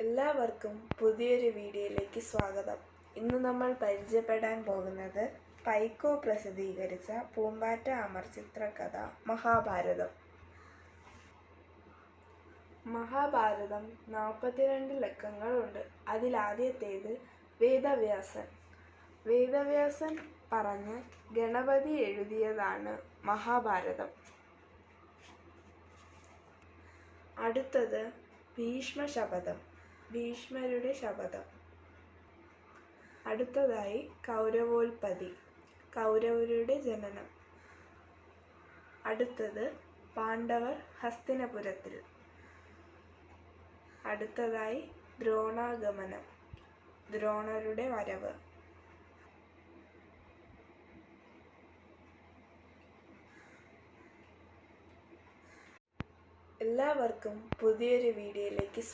എല്ലാവർക്കും പുതിയൊരു വീഡിയോയിലേക്ക് സ്വാഗതം. ഇന്ന് നമ്മൾ പരിചയപ്പെടാൻ പോകുന്നത് പൈക്കോ പ്രസിദ്ധീകരിച്ച പൂമ്പാറ്റ അമർ ചിത്രകഥ മഹാഭാരതം. മഹാഭാരതം 42 ലക്കങ്ങളുണ്ട്. അതിലാദ്യത്തേത് വേദവ്യാസൻ. വേദവ്യാസൻ പറഞ്ഞ് ഗണപതി എഴുതിയതാണ് മഹാഭാരതം. അടുത്തത് ഭീഷ്മശപഥം, ഭീഷ്മരുടെ ശപഥം. അടുത്തതായി കൗരവോൽപ്പത്തി, കൗരവരുടെ ജനനം. അടുത്തത് പാണ്ഡവർ ഹസ്തിനപുരത്തിൽ. അടുത്തതായി ദ്രോണാഗമനം, ദ്രോണരുടെ വരവ്. എല്ലാവർക്കും പുതിയൊരു വീഡിയോയിലേക്ക്